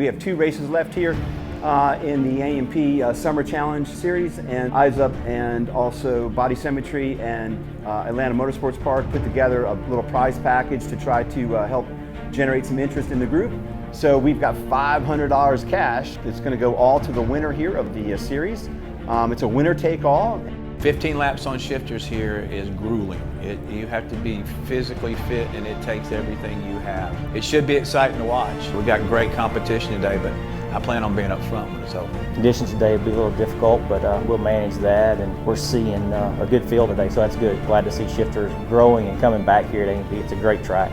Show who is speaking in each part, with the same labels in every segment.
Speaker 1: We have 2 races left here in the A&P Summer Challenge Series, and Eyes Up and also Body Symmetry and Atlanta Motorsports Park put together a little prize package to try to help generate some interest in the group. So we've got $500 cash that's going to go all to the winner here of the series. It's a winner take all.
Speaker 2: 15 laps on shifters here is grueling. You have to be physically fit, and it takes everything you have. It should be exciting to watch. We've got great competition today, but I plan on being up front when it's over.
Speaker 3: Conditions today will be a little difficult, but we'll manage that, and we're seeing a good field today, so that's good. Glad to see shifters growing and coming back here at A&P. It's a great track.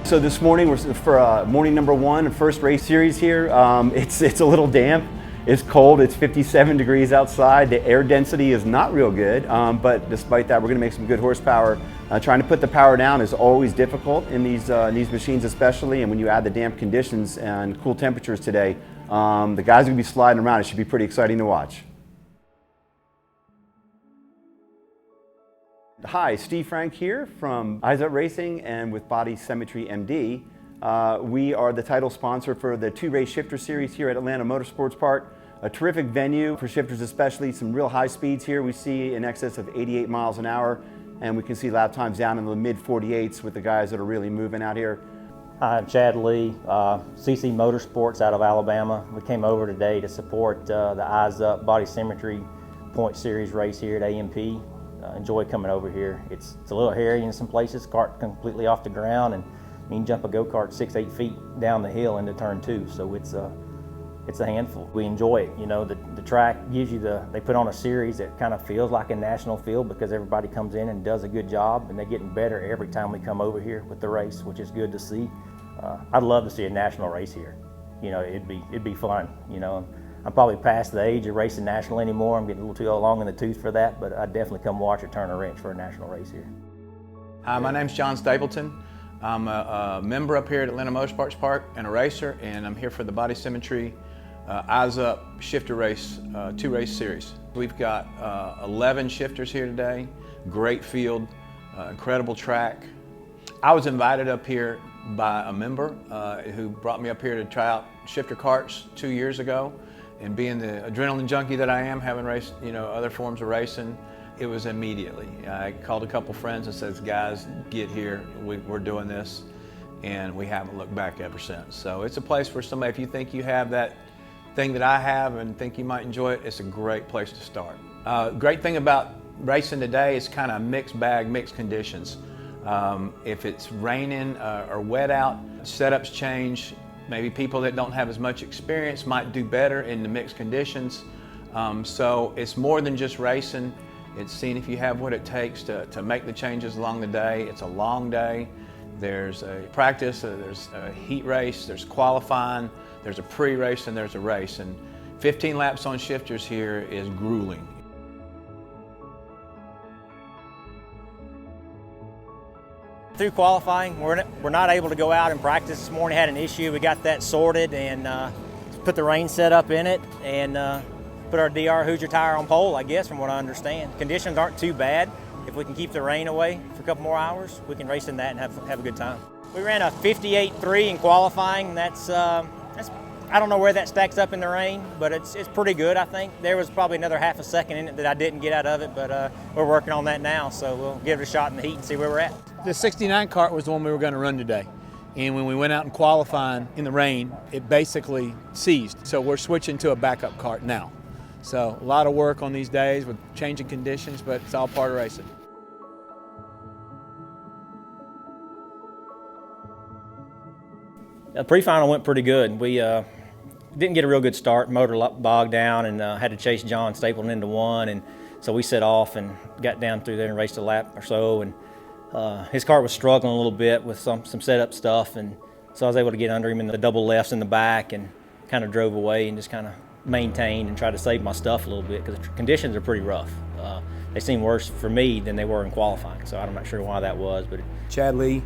Speaker 1: So this morning, we're for morning number 1, first race series here. It's a little damp. It's cold, it's 57 degrees outside. The air density is not real good, but despite that, we're gonna make some good horsepower. Trying to put the power down is always difficult in these machines especially, and when you add the damp conditions and cool temperatures today, the guys are gonna be sliding around. It should be pretty exciting to watch. Hi, Steve Frank here from Eyes Up Racing and with Body Symmetry MD. We are the title sponsor for the 2-race shifter series here at Atlanta Motorsports Park. A terrific venue for shifters especially, some real high speeds here. We see in excess of 88 miles an hour, and we can see lap times down in the mid-48s with the guys that are really moving out here.
Speaker 3: Hi, I'm Chad Lee, CC Motorsports out of Alabama. We came over today to support the Eyes Up Body Symmetry Point Series race here at A&P. Enjoy coming over here. It's a little hairy in some places, cart completely off the ground, and you can jump a go-kart 6-8 feet down the hill into turn 2, so it's a handful. We enjoy it. You know, the track gives you they put on a series that kind of feels like a national field because everybody comes in and does a good job, and they're getting better every time we come over here with the race, which is good to see. I'd love to see a national race here. You know, it'd be fun. You know, I'm probably past the age of racing national anymore. I'm getting a little too long in the tooth for that, but I'd definitely come watch or turn a wrench for a national race here.
Speaker 2: Hi, my name's John Stapleton. I'm a member up here at Atlanta Motorsports Park and a racer, and I'm here for the Body Symmetry Eyes Up Shifter Race 2-race series. We've got 11 shifters here today, great field, incredible track. I was invited up here by a member who brought me up here to try out shifter karts 2 years ago, and being the adrenaline junkie that I am, having raced, you know, other forms of racing, it was immediately. I called a couple friends and said, guys, get here, we're doing this, and we haven't looked back ever since. So it's a place where somebody, if you think you have that thing that I have and think you might enjoy it, it's a great place to start. Great thing about racing today is kind of mixed bag, mixed conditions. If it's raining or wet out, setups change. Maybe people that don't have as much experience might do better in the mixed conditions. So it's more than just racing. It's seeing if you have what it takes to make the changes along the day. It's a long day. There's a practice, there's a heat race, there's qualifying, there's a pre-race, and there's a race. And 15 laps on shifters here is grueling.
Speaker 4: Through qualifying, we're not able to go out and practice this morning. Had an issue. We got that sorted and put the rain set up in it and put our DR Hoosier tire on pole, I guess, from what I understand. Conditions aren't too bad. If we can keep the rain away for a couple more hours, we can race in that and have a good time. We ran a 58.3 in qualifying. That's I don't know where that stacks up in the rain, but it's pretty good, I think. There was probably another half a second in it that I didn't get out of it, but we're working on that now, so we'll give it a shot in the heat and see where we're at.
Speaker 5: The 69 kart was the one we were going to run today. And when we went out and qualifying in the rain, it basically seized. So we're switching to a backup kart now. So a lot of work on these days with changing conditions, but it's all part of racing.
Speaker 4: The pre-final went pretty good. We didn't get a real good start, motor bogged down, and had to chase John Stapleton into one, and so we set off and got down through there and raced a lap or so, and his car was struggling a little bit with some setup stuff, and so I was able to get under him in the double lefts in the back and kind of drove away and just kind of maintained and tried to save my stuff a little bit because the conditions are pretty rough. They seem worse for me than they were in qualifying, so I'm not sure why that was. But
Speaker 2: Chad Lee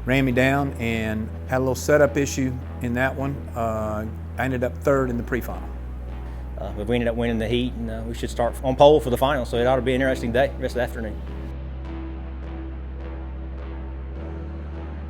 Speaker 2: ran me down and had a little setup issue in that one. I ended up third in the pre-final.
Speaker 4: But we ended up winning the heat, and we should start on pole for the final, so it ought to be an interesting day, rest of the afternoon.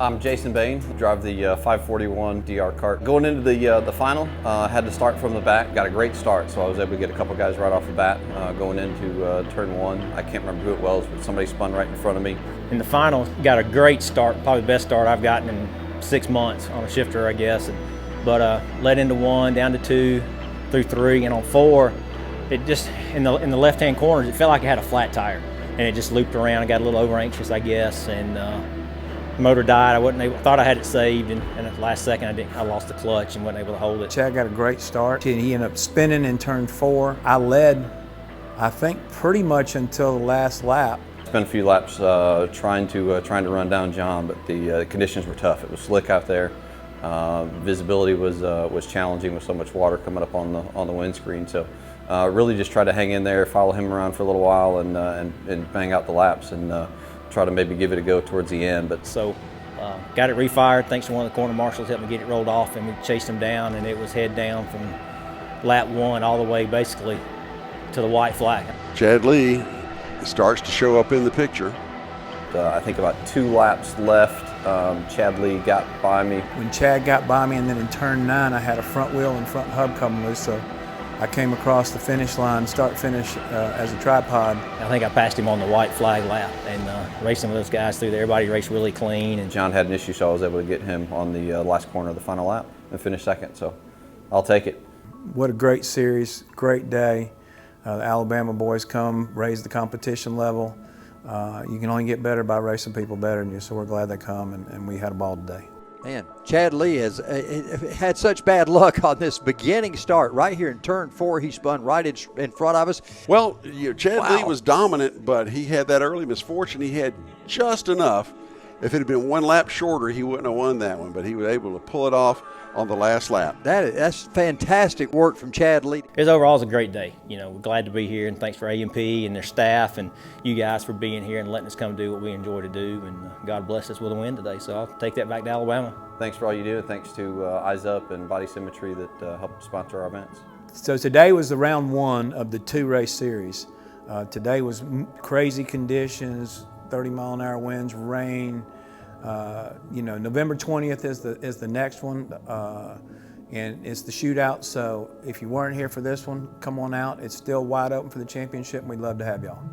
Speaker 6: I'm Jason Bain, drive the 541 DR kart. Going into the final, had to start from the back, got a great start, so I was able to get a couple guys right off the bat. Going into turn one, I can't remember who it was, but somebody spun right in front of me.
Speaker 4: In the final, got a great start, probably the best start I've gotten in 6 months on a shifter, I guess. But led into 1, down to 2, through 3, and on 4, it just, in the left-hand corners, it felt like it had a flat tire. And it just looped around. I got a little over anxious, I guess, and motor died. Thought I had it saved, and at the last second I lost the clutch and wasn't able to hold it.
Speaker 5: Chad got a great start. He ended up spinning in turn 4. I led, I think, pretty much until the last lap.
Speaker 6: Spent a few laps trying to run down John, but the conditions were tough. It was slick out there. Visibility was challenging with so much water coming up on the windscreen. So really just try to hang in there, follow him around for a little while, and bang out the laps, and try to maybe give it a go towards the end. But
Speaker 4: so got it refired. Thanks to one of the corner marshals helped me get it rolled off, and we chased him down, and it was head down from lap 1 all the way basically to the white flag.
Speaker 7: Chad Lee starts to show up in the picture.
Speaker 6: I think about 2 laps left. Chad Lee got by me.
Speaker 5: When Chad got by me, and then in turn 9, I had a front wheel and front hub come loose, so I came across the finish line, start-finish as a tripod.
Speaker 4: I think I passed him on the white flag lap, and racing with those guys through there, everybody raced really clean. And
Speaker 6: John had an issue, so I was able to get him on the last corner of the final lap and finish second, so I'll take it.
Speaker 5: What a great series, great day. The Alabama boys come, raise the competition level. You can only get better by racing people better than you, so we're glad they come, and we had a ball today.
Speaker 8: Man, Chad Lee has had such bad luck on this beginning start. Right here in turn 4, he spun right in front of us.
Speaker 7: Well, Chad Lee was dominant, but he had that early misfortune. He had just enough. If it had been 1 lap shorter, he wouldn't have won that one, but he was able to pull it off on the last lap.
Speaker 8: That's fantastic work from Chad Lee.
Speaker 4: It was overall a great day. We're glad to be here, and thanks for A&P and their staff and you guys for being here and letting us come do what we enjoy to do. And God bless us with a win today. So I'll take that back to Alabama.
Speaker 6: Thanks for all you do, and thanks to Eyes Up and Body Symmetry that helped sponsor our events.
Speaker 5: So today was the round 1 of the 2-race series. Today was crazy conditions, 30-mile-an-hour winds, rain. November 20th is the next one, and it's the shootout. So if you weren't here for this one, come on out. It's still wide open for the championship, and we'd love to have y'all.